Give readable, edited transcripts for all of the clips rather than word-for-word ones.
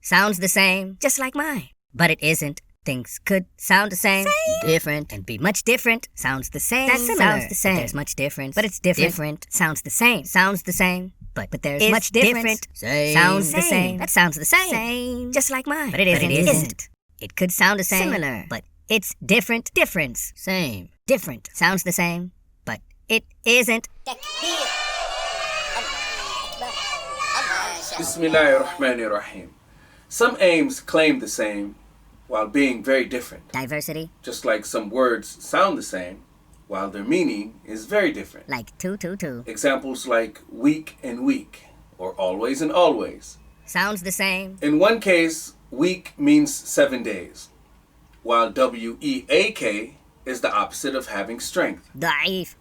sounds the same, just like mine. But it isn't. Things could sound the same, different, and be much different. Sounds the same, that's similar. Sounds the same. But there's much difference, but it's different. Different sounds the same, sounds the same. But there's much different. Same. Sounds the same. That sounds the same. Same. Just like mine. But it isn't. It could sound the same. Similar. But it's different. Difference. Same. Different. Sounds the same. But it isn't. Bismillahirrahmanirrahim. Some aims claim the same while being very different. Diversity. Just like some words sound the same while their meaning is very different. Like two, two, two. Examples like week and week, or always and always. Sounds the same. In one case, week means 7 days, while weak is the opposite of having strength. Da'if.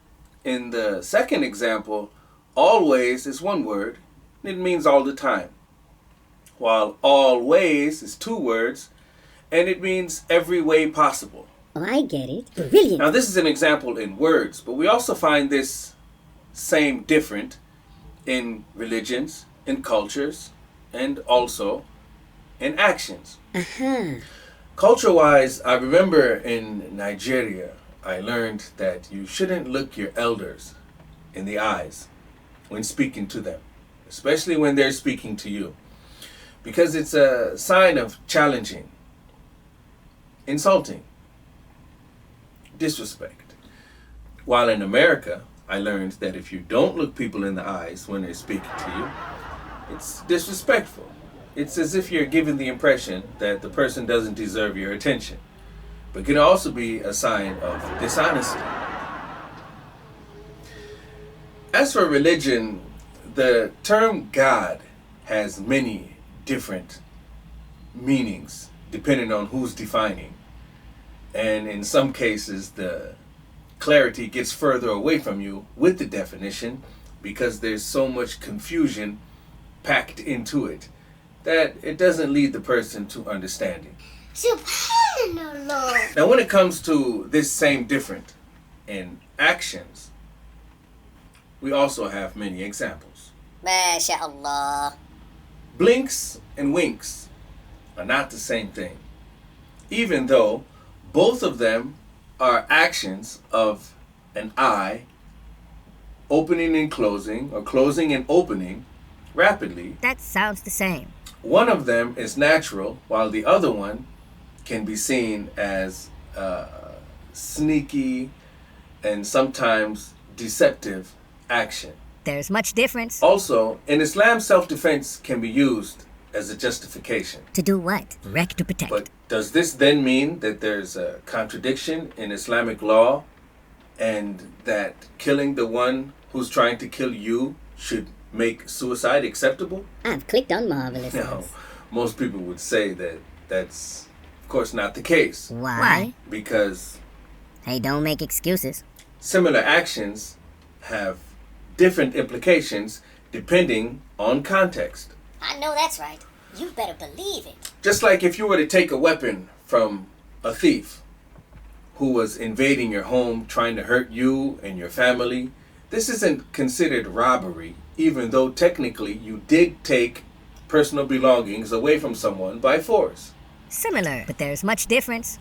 In the second example, always is one word, and it means all the time, while always is 2 words, and it means every way possible. Oh, I get it. Brilliant. Now, this is an example in words, but we also find this same different in religions, in cultures, and also in actions. Culture-wise, I remember in Nigeria, I learned that you shouldn't look your elders in the eyes when speaking to them, especially when they're speaking to you, because it's a sign of challenging, insulting, disrespect. While in America, I learned that if you don't look people in the eyes when they're speaking to you, it's disrespectful. It's as if you're giving the impression that the person doesn't deserve your attention, but can also be a sign of dishonesty. As for religion, the term God has many different meanings depending on who's defining. And in some cases, the clarity gets further away from you with the definition because there's so much confusion packed into it that it doesn't lead the person to understanding. Subhanallah. Now, when it comes to this same different in actions, we also have many examples. MashaAllah. Blinks and winks are not the same thing, even though both of them are actions of an eye opening and closing, or closing and opening rapidly. That sounds the same. One of them is natural, while the other one can be seen as sneaky and sometimes deceptive action. There's much difference. Also, in Islam, self-defense can be used as a justification. To do what? Wreck to protect. But does this then mean that there's a contradiction in Islamic law and that killing the one who's trying to kill you should make suicide acceptable? I've clicked on Marvelous. No, most people would say that that's, of course, not the case. Why? Because Hey, don't make excuses. similar actions have different implications depending on context. I know that's right. You better believe it. Just like if you were to take a weapon from a thief who was invading your home trying to hurt you and your family, this isn't considered robbery, even though technically you did take personal belongings away from someone by force. Similar, but there's much difference.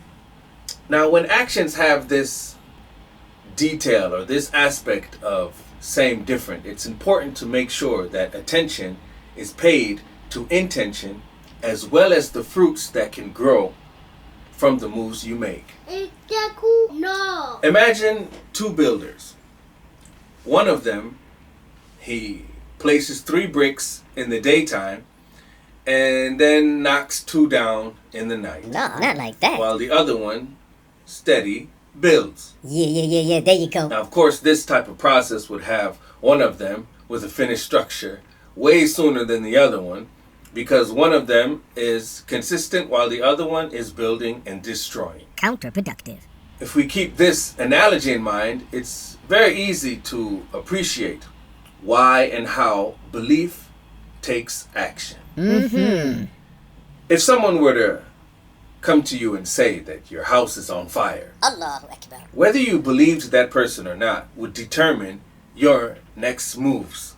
Now, when actions have this detail or this aspect of same different, it's important to make sure that attention is paid to intention as well as the fruits that can grow from the moves you make. No. Imagine 2 builders. One of them, he places 3 bricks in the daytime and then knocks 2 down in the night. No, not like that. While the other one, steady, builds. Yeah, there you go. Now, of course, this type of process would have one of them with a finished structure way sooner than the other one, because one of them is consistent while the other one is building and destroying. Counterproductive. If we keep this analogy in mind, it's very easy to appreciate why and how belief takes action. If someone were to come to you and say that your house is on fire, Allahu Akbar. whether you believed that person or not would determine your next moves.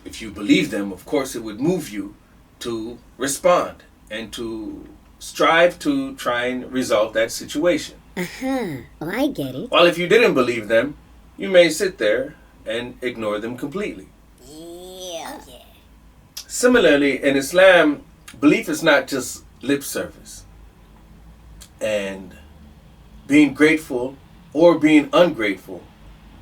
If you believe them, of course, it would move you to respond and to strive to try and resolve that situation. Oh, I get it. While if you didn't believe them, you may sit there and ignore them completely. Yeah. Oh, yeah. Similarly, in Islam, belief is not just lip service. And being grateful or being ungrateful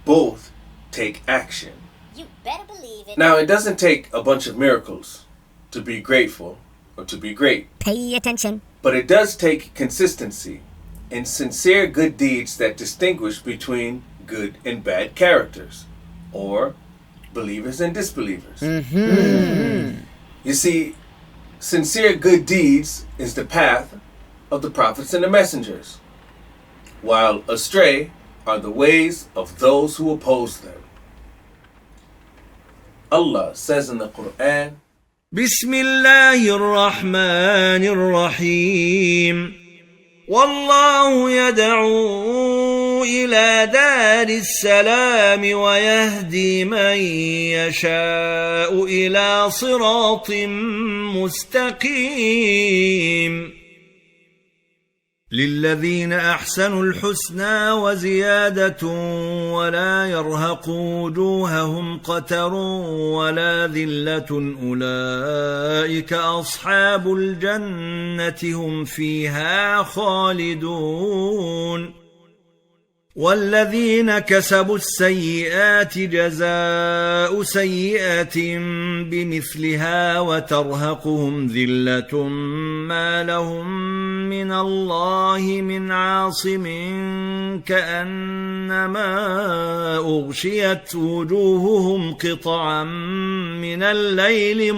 both take action. You better believe it. Now, it doesn't take a bunch of miracles to be grateful or to be great. Pay attention. But it does take consistency and sincere good deeds that distinguish between good and bad characters, or believers and disbelievers. You see, sincere good deeds is the path of the prophets and the messengers, while astray are the ways of those who oppose them. Allah says in the Quran, بسم الله الرحمن الرحيم والله يدعو إلى دار السلام ويهدي من يشاء إلى صراط مستقيم للذين أحسنوا الحسنى وزيادة ولا يرهق وجوههم قتر ولا ذلة أولئك أصحاب الجنة هم فيها خالدون والذين كسبوا السيئات جزاء سيئة بمثلها وترهقهم ذلة ما لهم من الله من عاصم كأنما أغشيت وجوههم قطعا من الليل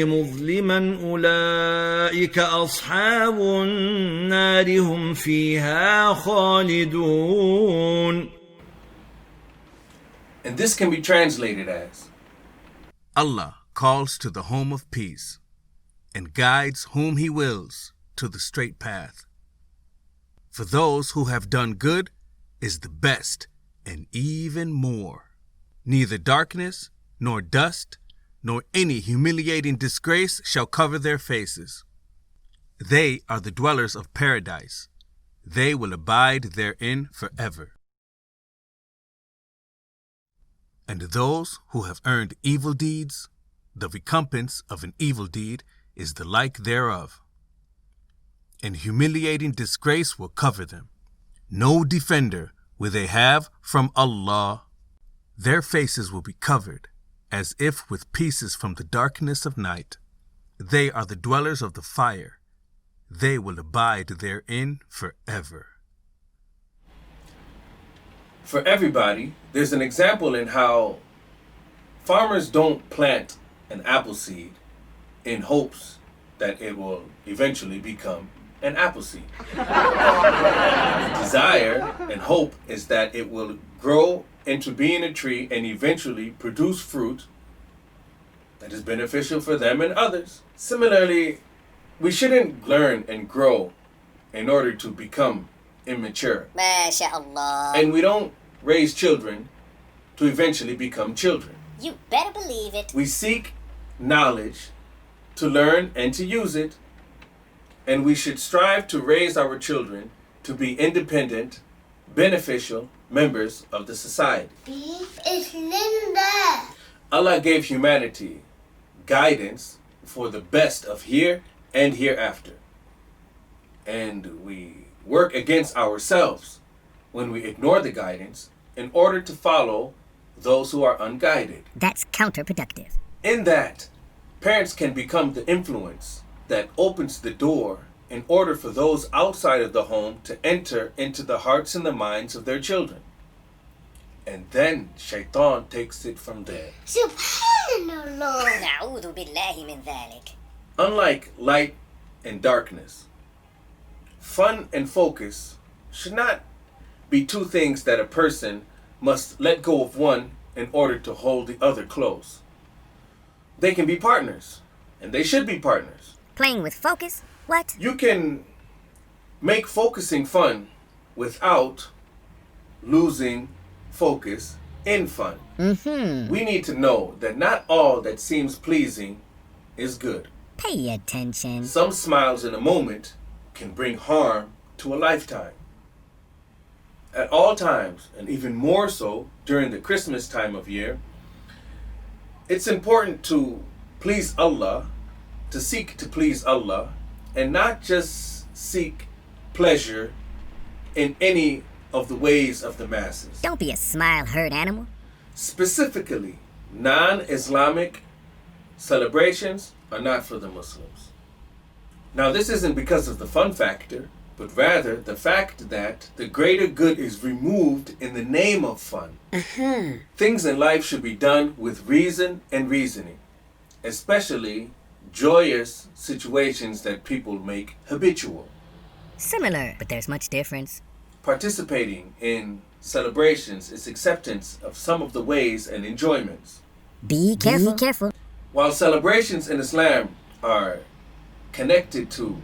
مظلما أولئك أصحاب النار هم فيها خالدون. and this can be translated as, Allah calls to the home of peace and guides whom He wills to the straight path. For those who have done good is the best and even more. Neither darkness, nor dust, nor any humiliating disgrace shall cover their faces. They are the dwellers of paradise. They will abide therein forever. And those who have earned evil deeds, the recompense of an evil deed is the like thereof. And humiliating disgrace will cover them. No defender will they have from Allah. Their faces will be covered, as if with pieces from the darkness of night. They are the dwellers of the fire. They will abide therein forever. for everybody, there's an example in how farmers don't plant an apple seed in hopes that it will eventually become an apple seed. The desire and hope is that it will grow into being a tree and eventually produce fruit that is beneficial for them and others. Similarly, we shouldn't learn and grow in order to become immature. MashaAllah. And we don't raise children to eventually become children. You better believe it. We seek knowledge to learn and to use it, and we should strive to raise our children to be independent, beneficial members of the society. It's Linda. Allah gave humanity guidance for the best of here and hereafter. And we work against ourselves when we ignore the guidance in order to follow those who are unguided. That's counterproductive. In that, parents can become the influence that opens the door in order for those outside of the home to enter into the hearts and the minds of their children. And then Shaitan takes it from there. Subhanallah. Na'udhu billahi min dhalik. Unlike light and darkness, fun and focus should not be two things that a person must let go of one in order to hold the other close. They can be partners, and they should be partners. Playing with focus? What? You can make focusing fun without losing focus in fun. We need to know that not all that seems pleasing is good. Pay attention. Some smiles in a moment can bring harm to a lifetime. At all times, and even more so during the Christmas time of year, it's important to please Allah, to seek to please Allah, and not just seek pleasure in any of the ways of the masses. Don't be a smile herd animal. Specifically, non-Islamic celebrations are not for the Muslims. Now, this isn't because of the fun factor, but rather the fact that the greater good is removed in the name of fun. Things in life should be done with reason and reasoning, especially joyous situations that people make habitual. Similar, but there's much difference. Participating in celebrations is acceptance of some of the ways and enjoyments. Be careful. Be careful. While celebrations in Islam are connected to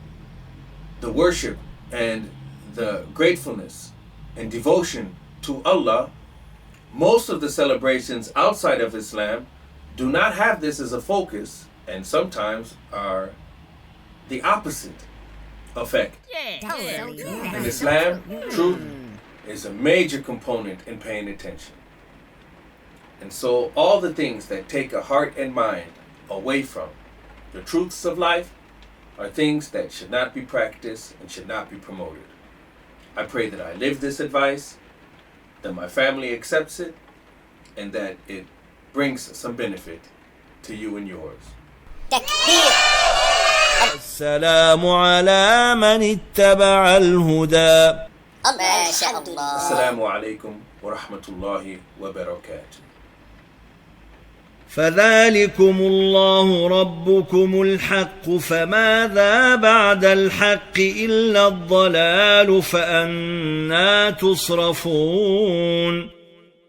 the worship and the gratefulness and devotion to Allah, most of the celebrations outside of Islam do not have this as a focus and sometimes are the opposite effect. In Islam, truth is a major component in paying attention. And so all the things that take a heart and mind away from the truths of life are things that should not be practiced and should not be promoted. I pray that I live this advice, that my family accepts it, and that it brings some benefit to you and yours. السلام على من اتبع الهدى. ما شاء الله. Assalamu alaikum wa rahmatullahi wa barakatuh. فذلكم الله ربكم الحق فماذا بعد الحق إلا الضلال فأنى تصرفون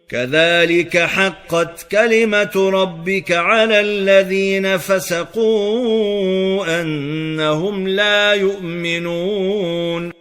كذلك حقت كلمة ربك على الذين فسقوا أنهم لا يؤمنون